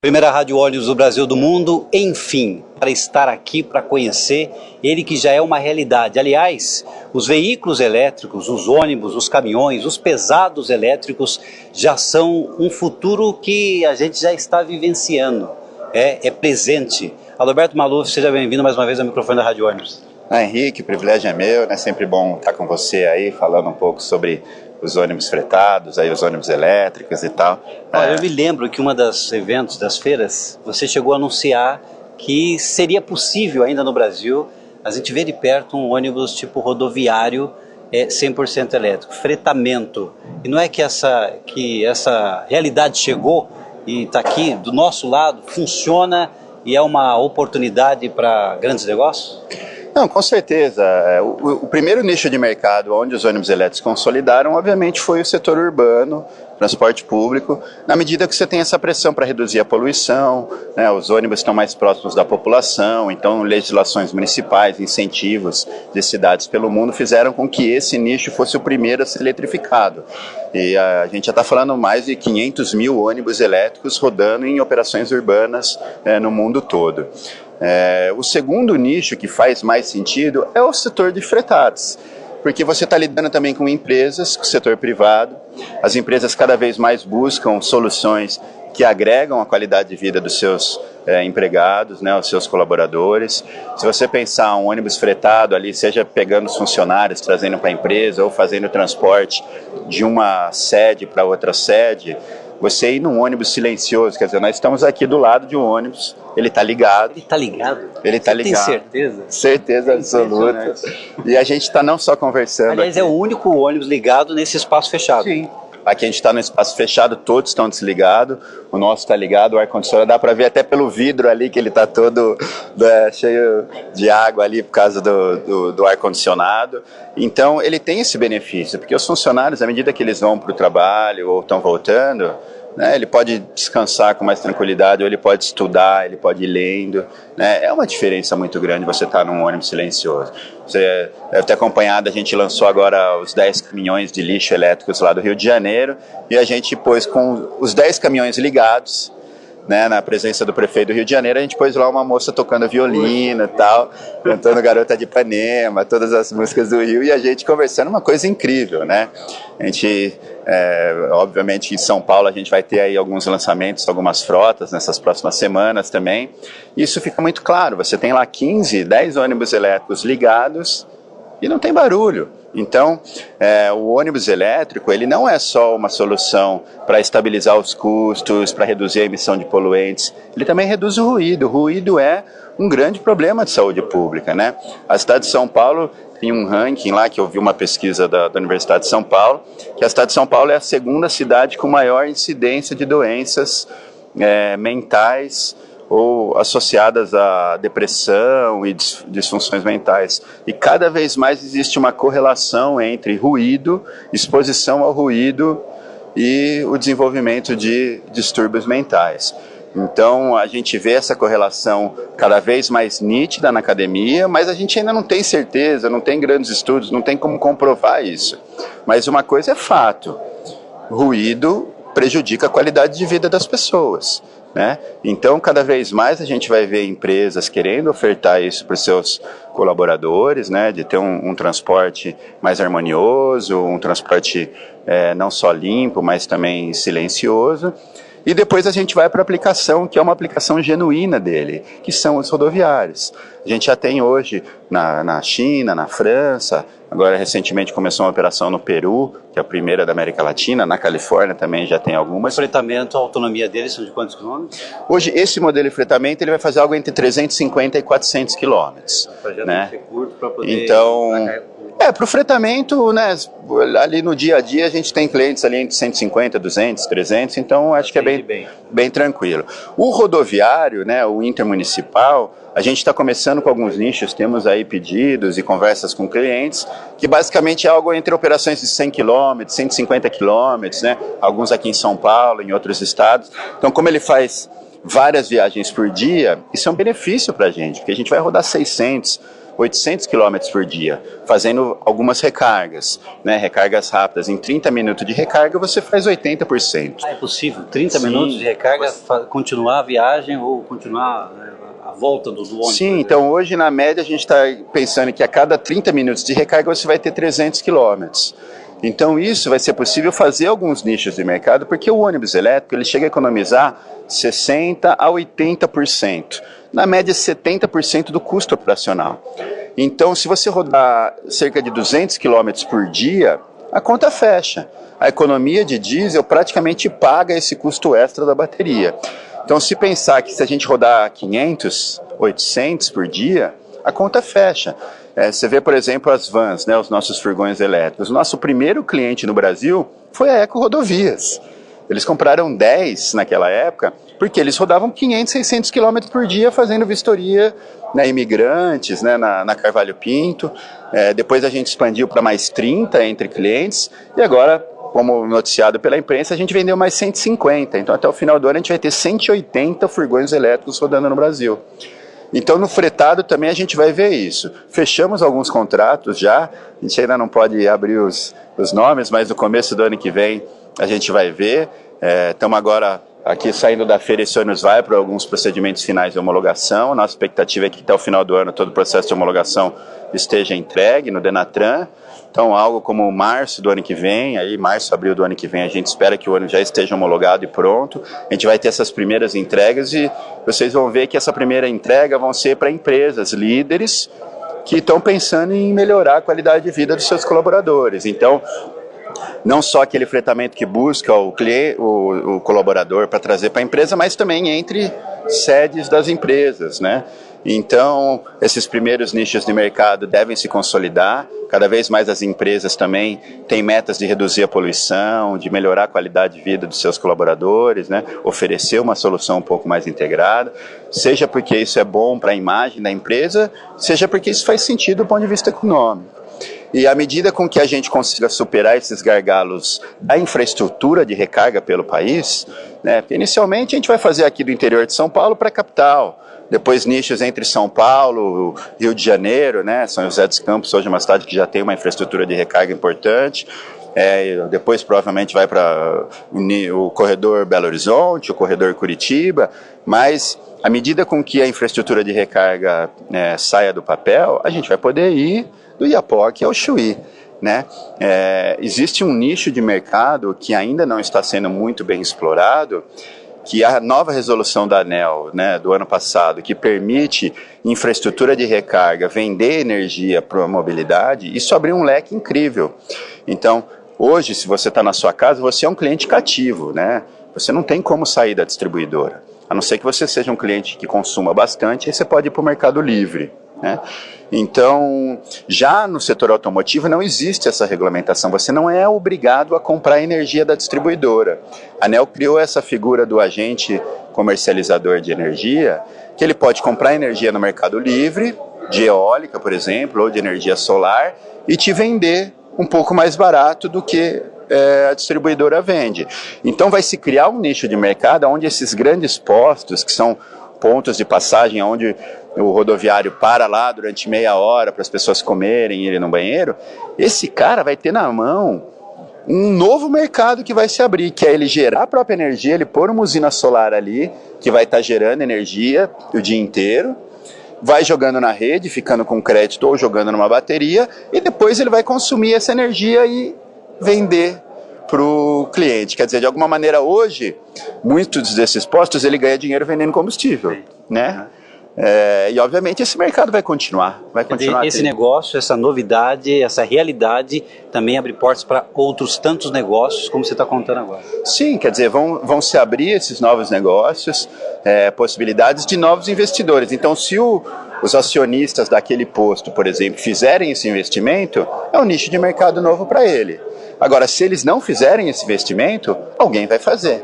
Primeira rádio ônibus do Brasil do mundo, enfim, para estar aqui, para conhecer ele que já é uma realidade. Aliás, os veículos elétricos, os ônibus, os caminhões, os pesados elétricos já são um futuro que a gente já está vivenciando, é presente. Adalberto Maluf, seja bem-vindo mais uma vez ao microfone da Rádio Ônibus. Henrique, o privilégio é meu, né? Sempre bom estar com você aí, falando um pouco sobre os ônibus fretados, aí os ônibus elétricos e tal. Olha, eu me lembro que uma das eventos, das feiras, você chegou a anunciar que seria possível ainda no Brasil a gente ver de perto um ônibus tipo rodoviário 100% elétrico, fretamento. E não é que essa realidade chegou e está aqui do nosso lado, funciona e é uma oportunidade para grandes negócios? Não, com certeza. O primeiro nicho de mercado onde os ônibus elétricos consolidaram, obviamente, foi o setor urbano, transporte público, na medida que você tem essa pressão para reduzir a poluição, né, os ônibus estão mais próximos da população, então legislações municipais, incentivos de cidades pelo mundo fizeram com que esse nicho fosse o primeiro a ser eletrificado. E a gente já está falando mais de 500 mil ônibus elétricos rodando em operações urbanas no mundo todo. O segundo nicho que faz mais sentido é o setor de fretados, porque você está lidando também com empresas, com o setor privado. As empresas cada vez mais buscam soluções que agregam a qualidade de vida dos seus empregados, né, os seus colaboradores. Se você pensar um ônibus fretado ali, seja pegando os funcionários, trazendo para a empresa ou fazendo transporte de uma sede para outra sede, você ir num ônibus silencioso, quer dizer, nós estamos aqui do lado de um ônibus, ele está ligado. Ele está ligado? Ele está ligado. Tem certeza? Certeza absoluta. E a gente está não só conversando. Aliás, aqui. é o único ônibus ligado nesse espaço fechado. Sim. Aqui a gente está no espaço fechado, todos estão desligados, o nosso está ligado, o ar-condicionado dá para ver até pelo vidro ali que ele está todo cheio de água ali por causa do ar-condicionado. Então ele tem esse benefício, porque os funcionários, à medida que eles vão para o trabalho ou estão voltando, né, ele pode descansar com mais tranquilidade, ou ele pode estudar, ele pode ir lendo, né? É uma diferença muito grande você estar num ônibus silencioso. Você deve ter acompanhado, a gente lançou agora os 10 caminhões de lixo elétricos lá do Rio de Janeiro, e a gente pôs com os 10 caminhões ligados, né, na presença do prefeito do Rio de Janeiro, a gente pôs lá uma moça tocando violino e tal, cantando Garota de Ipanema, todas as músicas do Rio, e a gente conversando, uma coisa incrível, né? A gente, obviamente, em São Paulo a gente vai ter aí alguns lançamentos, algumas frotas nessas próximas semanas também, e isso fica muito claro, você tem lá 10 ônibus elétricos ligados e não tem barulho. Então, o ônibus elétrico, ele não é só uma solução para estabilizar os custos, para reduzir a emissão de poluentes, ele também reduz o ruído. O ruído é um grande problema de saúde pública, né? A cidade de São Paulo tem um ranking lá, que eu vi uma pesquisa da Universidade de São Paulo, que a cidade de São Paulo é a segunda cidade com maior incidência de doenças mentais ou associadas à depressão e disfunções mentais. E cada vez mais existe uma correlação entre ruído, exposição ao ruído e o desenvolvimento de distúrbios mentais. Então a gente vê essa correlação cada vez mais nítida na academia, mas a gente ainda não tem certeza, não tem grandes estudos, não tem como comprovar isso. Mas uma coisa é fato, ruído prejudica a qualidade de vida das pessoas, né? Então, cada vez mais a gente vai ver empresas querendo ofertar isso para os seus colaboradores, né? De ter um transporte mais harmonioso, um transporte não só limpo, mas também silencioso. E depois a gente vai para a aplicação, que é uma aplicação genuína dele, que são os rodoviários. A gente já tem hoje na China, na França, agora recentemente começou uma operação no Peru, que é a primeira da América Latina, na Califórnia também já tem algumas. O fretamento, a autonomia deles são de quantos quilômetros? Hoje, esse modelo de fretamento ele vai fazer algo entre 350 e 400 quilômetros. Né? Curto para poder... Então, para o fretamento, né, ali no dia a dia a gente tem clientes ali entre 150, 200, 300, então acho que é bem tranquilo. O rodoviário, né, o intermunicipal, a gente está começando com alguns nichos, temos aí pedidos e conversas com clientes, que basicamente é algo entre operações de 100 km, 150 km, né, alguns aqui em São Paulo, em outros estados. Então, como ele faz várias viagens por dia, isso é um benefício para a gente, porque a gente vai rodar 600, 800 km por dia, fazendo algumas recargas, né, recargas rápidas. Em 30 minutos de recarga você faz 80%. É possível? 30 minutos de recarga, continuar a viagem ou continuar a volta do ônibus? Sim, então hoje na média a gente está pensando que a cada 30 minutos de recarga você vai ter 300 quilômetros. Então isso vai ser possível fazer alguns nichos de mercado, porque o ônibus elétrico ele chega a economizar 60% a 80%, na média 70% do custo operacional. Então se você rodar cerca de 200 km por dia, a conta fecha. A economia de diesel praticamente paga esse custo extra da bateria. Então se pensar que se a gente rodar 500, 800 por dia, a conta fecha. Você vê, por exemplo, as vans, né, os nossos furgões elétricos. O nosso primeiro cliente no Brasil foi a Eco Rodovias. Eles compraram 10 naquela época, porque eles rodavam 500, 600 km por dia fazendo vistoria, né, imigrantes, né, na Carvalho Pinto. Depois a gente expandiu para mais 30 entre clientes, e agora, como noticiado pela imprensa, a gente vendeu mais 150. Então até o final do ano a gente vai ter 180 furgões elétricos rodando no Brasil. Então no fretado também a gente vai ver isso. Fechamos alguns contratos já, a gente ainda não pode abrir os nomes, mas no começo do ano que vem a gente vai ver. Estamos agora aqui saindo da feira, esse ônibus vai para alguns procedimentos finais de homologação. Nossa expectativa é que até o final do ano todo o processo de homologação esteja entregue no Denatran. Então algo como março do ano que vem, aí março, abril do ano que vem, a gente espera que o ônibus já esteja homologado e pronto. A gente vai ter essas primeiras entregas e vocês vão ver que essa primeira entrega vão ser para empresas líderes que estão pensando em melhorar a qualidade de vida dos seus colaboradores. Então, não só aquele fretamento que busca o cliente, o colaborador para trazer para a empresa, mas também entre sedes das empresas, né? Então, esses primeiros nichos de mercado devem se consolidar. Cada vez mais as empresas também têm metas de reduzir a poluição, de melhorar a qualidade de vida dos seus colaboradores, né? Oferecer uma solução um pouco mais integrada, seja porque isso é bom para a imagem da empresa, seja porque isso faz sentido do ponto de vista econômico. E à medida com que a gente consiga superar esses gargalos da infraestrutura de recarga pelo país, né, inicialmente a gente vai fazer aqui do interior de São Paulo para a capital, depois nichos entre São Paulo, Rio de Janeiro, né, São José dos Campos, hoje é uma cidade que já tem uma infraestrutura de recarga importante. Depois provavelmente vai para o corredor Belo Horizonte, o corredor Curitiba, mas à medida com que a infraestrutura de recarga saia do papel, a gente vai poder ir do Iapoque ao Chuí, né? Existe um nicho de mercado que ainda não está sendo muito bem explorado, que a nova resolução da ANEEL, né, do ano passado, que permite infraestrutura de recarga vender energia para a mobilidade, isso abriu um leque incrível. Então, hoje, se você está na sua casa, você é um cliente cativo, né? Você não tem como sair da distribuidora, a não ser que você seja um cliente que consuma bastante, aí você pode ir para o Mercado Livre, né? Então, já no setor automotivo não existe essa regulamentação, você não é obrigado a comprar energia da distribuidora. A ANEEL criou essa figura do agente comercializador de energia, que ele pode comprar energia no Mercado Livre, de eólica, por exemplo, ou de energia solar, e te vender um pouco mais barato do que a distribuidora vende. Então vai se criar um nicho de mercado onde esses grandes postos, que são pontos de passagem onde o rodoviário para lá durante meia hora para as pessoas comerem e irem no banheiro, esse cara vai ter na mão um novo mercado que vai se abrir, que é ele gerar a própria energia, ele pôr uma usina solar ali, que vai estar gerando energia o dia inteiro, vai jogando na rede, ficando com crédito ou jogando numa bateria, e depois ele vai consumir essa energia e vender para o cliente. Quer dizer, de alguma maneira hoje, muitos desses postos ele ganha dinheiro vendendo combustível, né? E obviamente esse mercado vai continuar. Esse negócio, essa novidade, essa realidade também abre portas para outros tantos negócios, como você está contando agora. Sim, quer dizer, vão se abrir esses novos negócios, possibilidades de novos investidores. Então, se os acionistas daquele posto, por exemplo, fizerem esse investimento, é um nicho de mercado novo para ele. Agora, se eles não fizerem esse investimento, alguém vai fazer,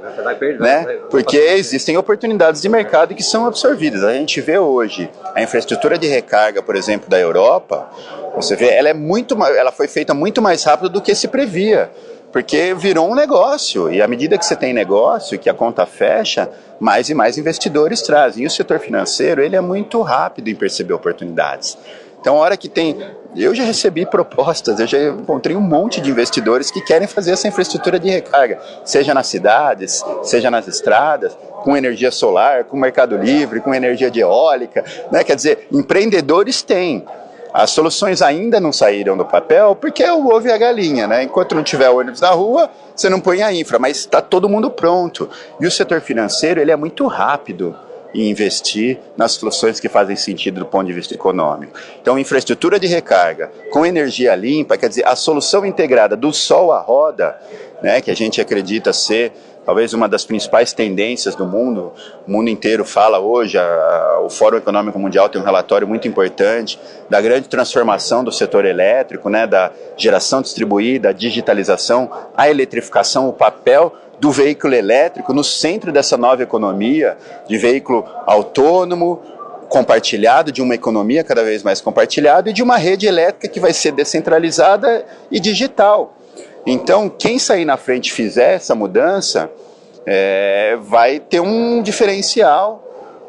né? Porque existem oportunidades de mercado que são absorvidas. A gente vê hoje a infraestrutura de recarga, por exemplo, da Europa, você vê, ela foi feita muito mais rápido do que se previa, porque virou um negócio, e à medida que você tem negócio, que a conta fecha, mais e mais investidores trazem. E o setor financeiro, ele é muito rápido em perceber oportunidades. Então, a hora que tem... Eu já recebi propostas, eu já encontrei um monte de investidores que querem fazer essa infraestrutura de recarga, seja nas cidades, seja nas estradas, com energia solar, com mercado livre, com energia de eólica, né? Quer dizer, empreendedores têm. As soluções ainda não saíram do papel porque é o ovo e a galinha, né? Enquanto não tiver ônibus na rua, você não põe a infra, mas está todo mundo pronto. E o setor financeiro, ele é muito rápido em investir nas soluções que fazem sentido do ponto de vista econômico. Então, infraestrutura de recarga com energia limpa, quer dizer, a solução integrada do sol à roda, né, que a gente acredita ser talvez uma das principais tendências do mundo. O mundo inteiro fala hoje, o Fórum Econômico Mundial tem um relatório muito importante da grande transformação do setor elétrico, né, da geração distribuída, a digitalização, a eletrificação, o papel do veículo elétrico no centro dessa nova economia, de veículo autônomo, compartilhado, de uma economia cada vez mais compartilhada e de uma rede elétrica que vai ser descentralizada e digital. Então, quem sair na frente e fizer essa mudança, vai ter um diferencial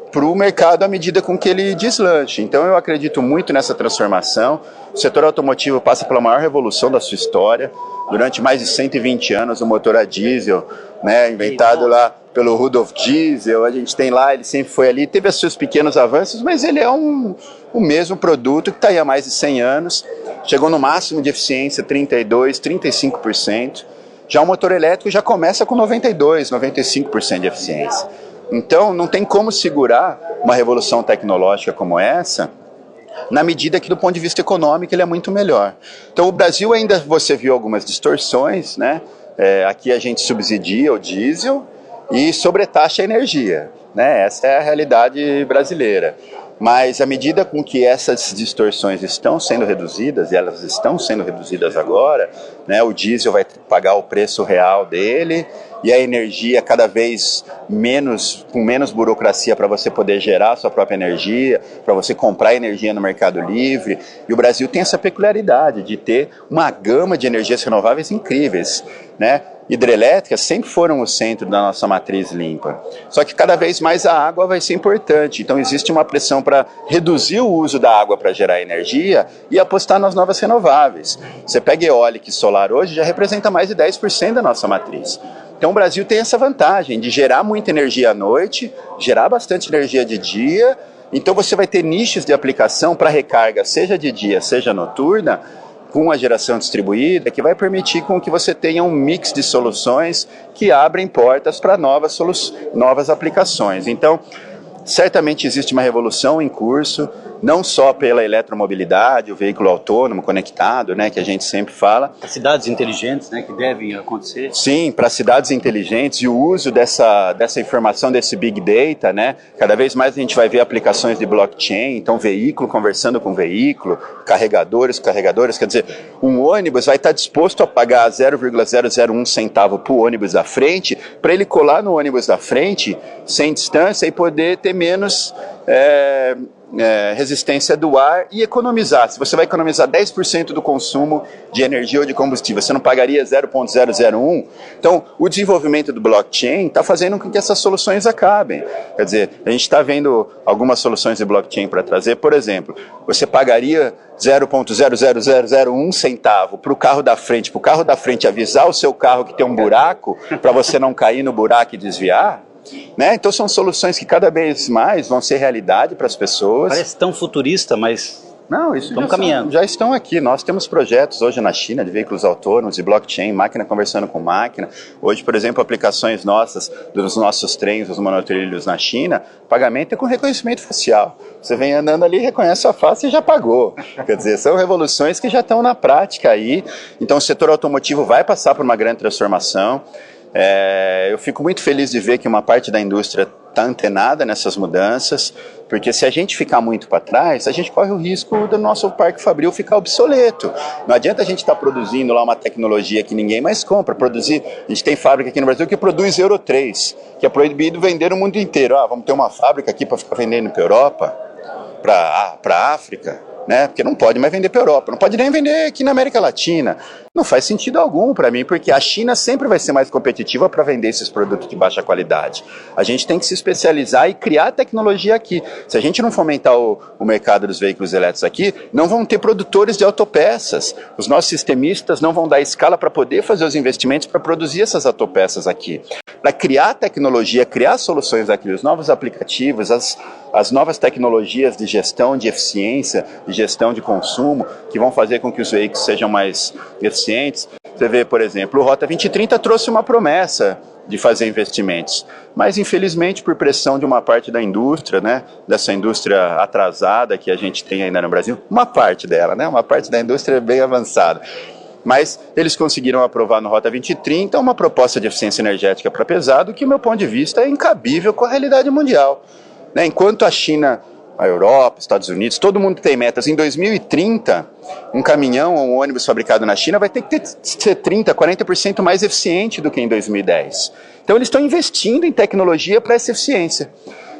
para o mercado à medida com que ele deslanche. Então, eu acredito muito nessa transformação. O setor automotivo passa pela maior revolução da sua história. Durante mais de 120 anos, o motor a diesel, né, inventado lá pelo Rudolf Diesel, a gente tem lá, ele sempre foi ali, teve seus pequenos avanços, mas ele é o mesmo produto que está aí há mais de 100 anos, chegou no máximo de eficiência 32%, 35%, já o motor elétrico já começa com 92%, 95% de eficiência. Então, não tem como segurar uma revolução tecnológica como essa, na medida que do ponto de vista econômico ele é muito melhor. Então o Brasil ainda, você viu algumas distorções, né? Aqui a gente subsidia o diesel e sobretaxa a energia, né? Essa é a realidade brasileira. Mas à medida com que essas distorções estão sendo reduzidas, e elas estão sendo reduzidas agora, né, o diesel vai pagar o preço real dele, e a energia cada vez com menos burocracia para você poder gerar a sua própria energia, para você comprar energia no mercado livre. E o Brasil tem essa peculiaridade de ter uma gama de energias renováveis incríveis, né? Hidrelétricas sempre foram o centro da nossa matriz limpa. Só que cada vez mais a água vai ser importante. Então existe uma pressão para reduzir o uso da água para gerar energia e apostar nas novas renováveis. Você pega eólica e solar hoje, já representa mais de 10% da nossa matriz. Então o Brasil tem essa vantagem de gerar muita energia à noite, gerar bastante energia de dia. Então você vai ter nichos de aplicação para recarga, seja de dia, seja noturna, com a geração distribuída, que vai permitir com que você tenha um mix de soluções que abrem portas para novas aplicações. Então, certamente existe uma revolução em curso, não só pela eletromobilidade, o veículo autônomo, conectado, né, que a gente sempre fala. As cidades inteligentes, né, que devem acontecer. Sim, para cidades inteligentes e o uso dessa informação, desse Big Data, né, cada vez mais a gente vai ver aplicações de blockchain, então veículo conversando com veículo, carregadores, quer dizer, um ônibus vai estar disposto a pagar 0,001 centavo para o ônibus da frente, para ele colar no ônibus da frente, sem distância, e poder ter menos resistência do ar e economizar. Se você vai economizar 10% do consumo de energia ou de combustível, você não pagaria 0,001? Então, o desenvolvimento do blockchain está fazendo com que essas soluções acabem. Quer dizer, a gente está vendo algumas soluções de blockchain para trazer. Por exemplo, você pagaria 0,00001 centavo para o carro da frente avisar o seu carro que tem um buraco para você não cair no buraco e desviar? Né? Então são soluções que cada vez mais vão ser realidade para as pessoas. Parece tão futurista, mas não, isso estamos caminhando. Já estão aqui. Nós temos projetos hoje na China de veículos autônomos, de blockchain, máquina conversando com máquina. Hoje, por exemplo, aplicações nossas, dos nossos trens, os monotrilhos na China, pagamento é com reconhecimento facial. Você vem andando ali, reconhece a face e já pagou. Quer dizer, são revoluções que já estão na prática aí. Então o setor automotivo vai passar por uma grande transformação. Eu fico muito feliz de ver que uma parte da indústria está antenada nessas mudanças, porque se a gente ficar muito para trás, a gente corre o risco do nosso parque fabril ficar obsoleto. Não adianta a gente estar produzindo lá uma tecnologia que ninguém mais compra. A gente tem fábrica aqui no Brasil que produz Euro 3, que é proibido vender no mundo inteiro. Vamos ter uma fábrica aqui para ficar vendendo para a Europa, para a África. né? Porque não pode mais vender para a Europa, não pode nem vender aqui na América Latina. Não faz sentido algum para mim, porque a China sempre vai ser mais competitiva para vender esses produtos de baixa qualidade. A gente tem que se especializar e criar tecnologia aqui. Se a gente não fomentar o mercado dos veículos elétricos aqui, não vão ter produtores de autopeças. Os nossos sistemistas não vão dar escala para poder fazer os investimentos para produzir essas autopeças aqui. Para criar tecnologia, criar soluções aqui, os novos aplicativos, as novas tecnologias de gestão de eficiência, de gestão de consumo, que vão fazer com que os veículos sejam mais eficientes. Você vê, por exemplo, o Rota 2030 trouxe uma promessa de fazer investimentos, mas infelizmente por pressão de uma parte da indústria, né, dessa indústria atrasada que a gente tem ainda no Brasil, uma parte dela, né, uma parte da indústria bem avançada. Mas eles conseguiram aprovar no Rota 2030 uma proposta de eficiência energética para pesado que, do meu ponto de vista, é incabível com a realidade mundial. Né? Enquanto a China, a Europa, Estados Unidos, todo mundo tem metas. Em 2030, um caminhão ou um ônibus fabricado na China vai ter que ser 30%, 40% mais eficiente do que em 2010. Então eles estão investindo em tecnologia para essa eficiência.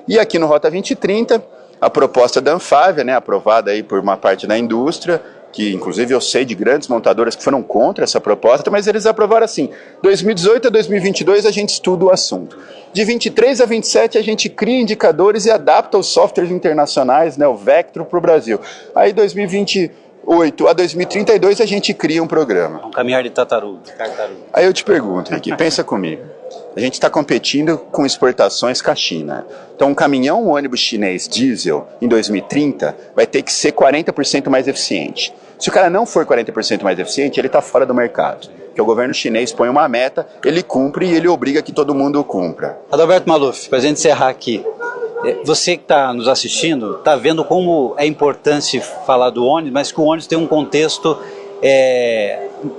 E aqui no Rota 2030, a proposta da Anfávia, né, aprovada aí por uma parte da indústria, que inclusive eu sei de grandes montadoras que foram contra essa proposta, mas eles aprovaram assim, 2018 a 2022 a gente estuda o assunto. De 23 a 27 a gente cria indicadores e adapta os softwares internacionais, né, o Vectro, para o Brasil. Aí 2028 a 2032 a gente cria um programa. Um caminhar de tartaruga. Aí eu te pergunto, Ricky, pensa comigo. A gente está competindo com exportações com a China. Então, um caminhão, um ônibus chinês diesel, em 2030, vai ter que ser 40% mais eficiente. Se o cara não for 40% mais eficiente, ele está fora do mercado. Porque o governo chinês põe uma meta, ele cumpre e ele obriga que todo mundo cumpra. Adalberto Maluf, para a gente encerrar aqui, você que está nos assistindo, está vendo como é importante falar do ônibus, mas que o ônibus tem um contexto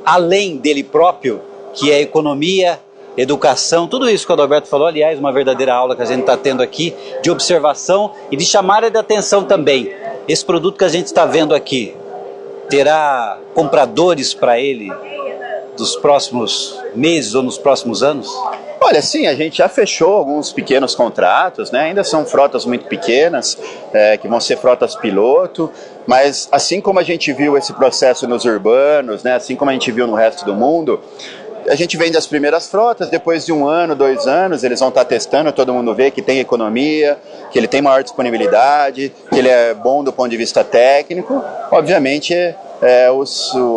além dele próprio, que é economia, educação, tudo isso que o Adalberto falou, aliás, uma verdadeira aula que a gente está tendo aqui, de observação e de chamada de atenção também. Esse produto que a gente está vendo aqui, terá compradores para ele dos próximos meses ou nos próximos anos? Olha, sim, a gente já fechou alguns pequenos contratos, né? Ainda são frotas muito pequenas, que vão ser frotas piloto, mas assim como a gente viu esse processo nos urbanos, né? Assim como a gente viu no resto do mundo, a gente vende as primeiras frotas, depois de 1 ano, 2 anos, eles vão estar testando, todo mundo vê que tem economia, que ele tem maior disponibilidade, que ele é bom do ponto de vista técnico. Obviamente,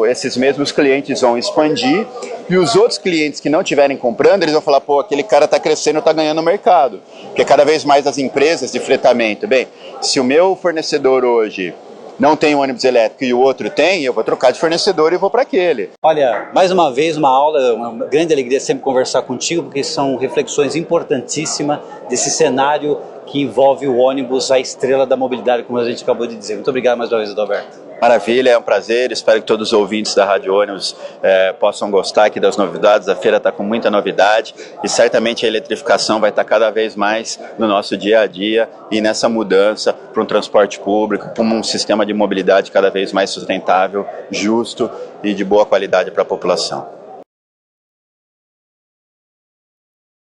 esses mesmos clientes vão expandir e os outros clientes que não estiverem comprando, eles vão falar, pô, aquele cara está crescendo, está ganhando mercado. Porque cada vez mais as empresas de fretamento, bem, se o meu fornecedor hoje não tem um ônibus elétrico e o outro tem, eu vou trocar de fornecedor e vou para aquele. Olha, mais uma vez uma aula, uma grande alegria sempre conversar contigo, porque são reflexões importantíssimas desse cenário que envolve o ônibus, a estrela da mobilidade, como a gente acabou de dizer. Muito obrigado mais uma vez, Adalberto. Maravilha, é um prazer, espero que todos os ouvintes da Rádio Ônibus possam gostar aqui das novidades. A feira está com muita novidade e certamente a eletrificação vai estar cada vez mais no nosso dia a dia e nessa mudança para um transporte público, para um sistema de mobilidade cada vez mais sustentável, justo e de boa qualidade para a população.